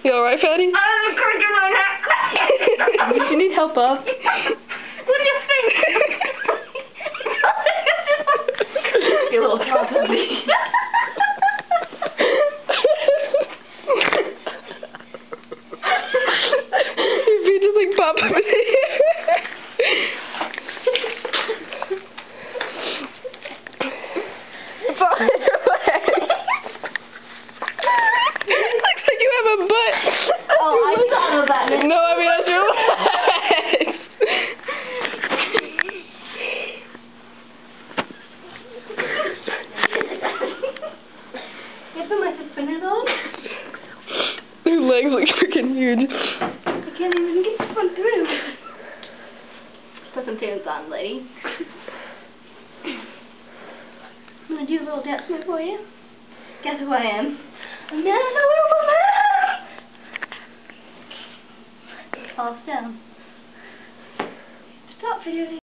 You alright, Fatty? I'm cracking my neck. Do you need help, Bob? What do you think? You little puppy. Your feet just like pop up in the air. Looks like you have a butt. Oh, I thought of that. No, I mean that's your legs. You put my suspenders on? Your legs look freaking huge. I can't even get this one through. Put some tunes on, lady. I'm gonna do a little dance move for you. Guess who I am? I'm a woman! Falls down. Stop videoing.